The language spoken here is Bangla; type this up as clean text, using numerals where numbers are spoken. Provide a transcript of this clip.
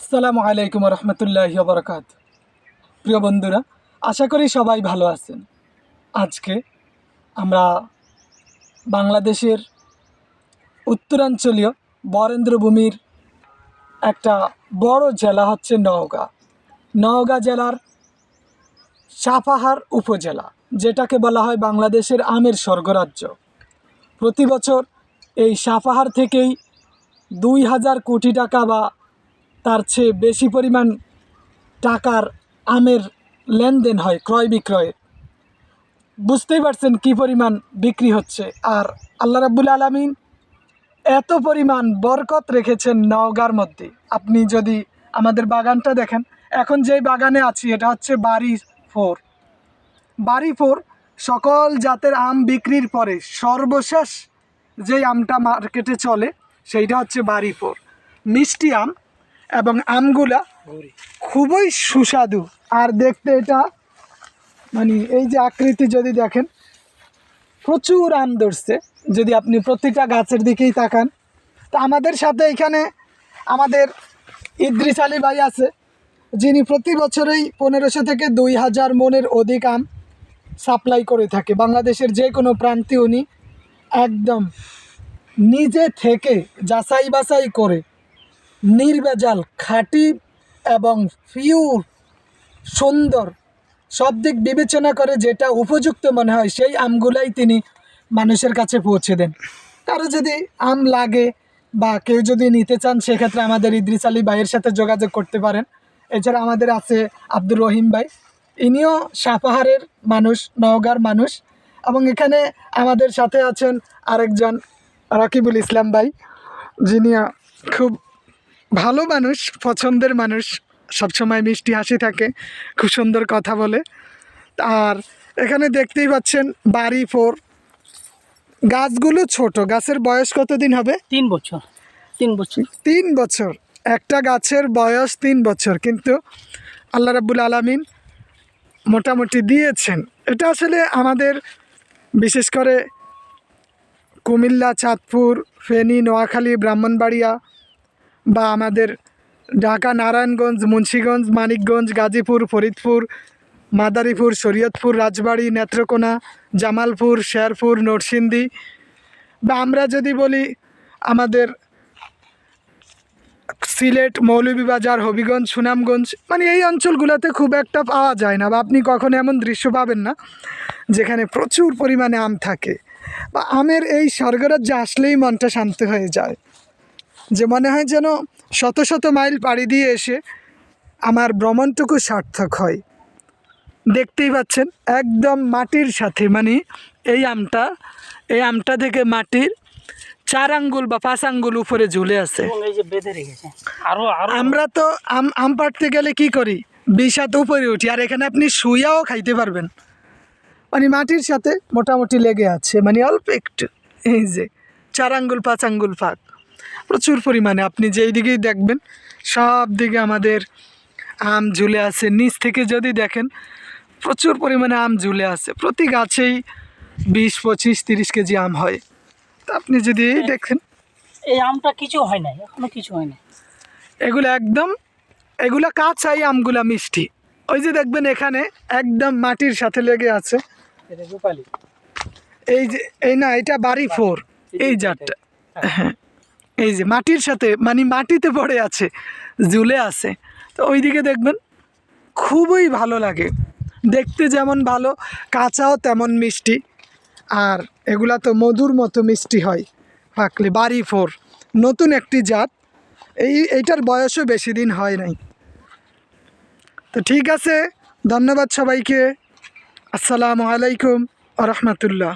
আসসালামু আলাইকুম রহমতুল্লাহি ওয়া বারাকাতুহু। প্রিয় বন্ধুরা, আশা করি সবাই ভালো আছেন। আজকে আমরা বাংলাদেশের উত্তরাঞ্চলীয় বরেন্দ্রভূমির একটা বড় জেলা হচ্ছে নওগাঁ। নওগাঁ জেলার সাপাহার উপজেলা, যেটাকে বলা হয় বাংলাদেশের আমের স্বর্গরাজ্য। প্রতি বছর এই সাপাহার থেকেই 2000 কোটি টাকা বা তার চেয়ে বেশি পরিমাণ টাকার আমের লেনদেন হয়, ক্রয় বিক্রয়ের। বুঝতেই পারছেন কী পরিমাণ বিক্রি হচ্ছে। আর আল্লাহ রাব্বুল আলামিন এত পরিমাণ বরকত রেখেছেন নওগাঁর মধ্যে। আপনি যদি আমাদের বাগানটা দেখেন, এখন যেই বাগানে আছি এটা হচ্ছে বাড়ি ফোর। সকল জাতের আম বিক্রির পরে সর্বশেষ যেই আমটা মার্কেটে চলে সেইটা হচ্ছে বাড়ি ফোর, মিষ্টি আম। এবং আমগুলা খুবই সুস্বাদু। আর দেখতে এটা মানে এই যে আকৃতি যদি দেখেন, প্রচুর আম ধরছে। যদি আপনি প্রতিটা গাছের দিকেই তাকান, তো আমাদের সাথে এখানে আমাদের ইদ্রিস আলী ভাই আছে, যিনি প্রতি বছরেই 1500 থেকে 2000 মনের অধিক আম সাপ্লাই করে থাকে বাংলাদেশের যে কোনো প্রান্তে। উনি একদম নিজে থেকে যাচাই বাছাই করে নির্ভেজাল, খাঁটি এবং পিওর, সুন্দর, সব দিক বিবেচনা করে যেটা উপযুক্ত মনে হয় সেই আমগুলাই তিনি মানুষের কাছে পৌঁছে দেন। কারো যদি আম লাগে বা কেউ যদি নিতে চান, সেক্ষেত্রে আমাদের ইদ্রিস আলী ভাইয়ের সাথে যোগাযোগ করতে পারেন। এছাড়া আমাদের আছে আব্দুর রহিম ভাই, ইনিও সাপাহারের মানুষ, নওগাঁর মানুষ। এবং এখানে আমাদের সাথে আছেন আরেকজন রাকিবুল ইসলাম ভাই, যিনি খুব ভালো মানুষ, পছন্দের মানুষ, সবসময় মিষ্টি হাসি থাকে, খুব সুন্দর কথা বলে। আর এখানে দেখতেই পাচ্ছেন বাড়ি ফোর। গাছগুলো ছোট, গাছের বয়স কতদিন হবে? 3 বছর। 3 বছর। একটা গাছের বয়স 3 বছর, কিন্তু আল্লাহ রাব্বুল আলামিন মোটামুটি দিয়েছেন। এটা আসলে আমাদের বিশেষ করে কুমিল্লা, চাঁদপুর, ফেনী, নোয়াখালী, ব্রাহ্মণবাড়িয়া বা আমাদের ঢাকা, নারায়ণগঞ্জ, মুন্সিগঞ্জ, মানিকগঞ্জ, গাজীপুর, ফরিদপুর, মাদারীপুর, শরীয়তপুর, রাজবাড়ী, নেত্রকোনা, জামালপুর, শেরপুর, নরসিংদী, বা আমরা যদি বলি আমাদের সিলেট, মৌলভীবাজার, হবিগঞ্জ, সুনামগঞ্জ, মানে এই অঞ্চলগুলোতে খুব একটা পাওয়া যায় না, বা আপনি কখনো এমন দৃশ্য পাবেন না যেখানে প্রচুর পরিমাণে আম থাকে। বা আমের এই স্বর্গরাজ্যে আসলেই মনটা শান্ত হয়ে যায়, যে মনে হয় যেন শত শত মাইল পাড়ি দিয়ে এসে আমার ভ্রমণটুকু সার্থক হয়। দেখতেই পাচ্ছেন একদম মাটির সাথে, মানে এই আমটা থেকে মাটির 4 আঙ্গুল বা 5 আঙ্গুল উপরে ঝুলে আছে। আমরা তো আম পাড়তে গেলে কি করি, 20 হাত উপরে উঠি, আর এখানে আপনি শুয়াও খাইতে পারবেন। মানে মাটির সাথে মোটামুটি লেগে আছে, মানে অল্প একটু। এই যে 4 আঙ্গুল 5 আঙ্গুল ফাঁক, প্রচুর পরিমাণে আপনি যেই দিকেই দেখবেন সব দিকে আমাদের আম ঝুলে আছে। নিচ থেকে যদি দেখেন প্রচুর পরিমাণে আম ঝুলে আছে। প্রতি গাছেই 20, 25, 30 কেজি আম হয়। তা আপনি যদি দেখেন এই আমটা কিছু হয় না, এখনো কিছু হয় না। এগুলা কাঁচাই আমগুলা মিষ্টি। ওই যে দেখবেন এখানে একদম মাটির সাথে লেগে আছে। এই যে এটা বাড়ি ফোর, এই জাতটা। হ্যাঁ, এই যে মাটির সাথে, মানে মাটিতে পড়ে আছে, ঝুলে আছে। তো ওইদিকে দেখবেন খুবই ভালো লাগে দেখতে, যেমন ভালো কাঁচাও তেমন মিষ্টি। আর এগুলা তো মধুর মতো মিষ্টি হয় পাকলে। বাড়ি ফোর নতুন একটি জাত, এইটার বয়সও বেশি দিন হয় নাই। তো ঠিক আছে, ধন্যবাদ সবাইকে। আসসালামু আলাইকুম ওয়া রাহমাতুল্লাহ।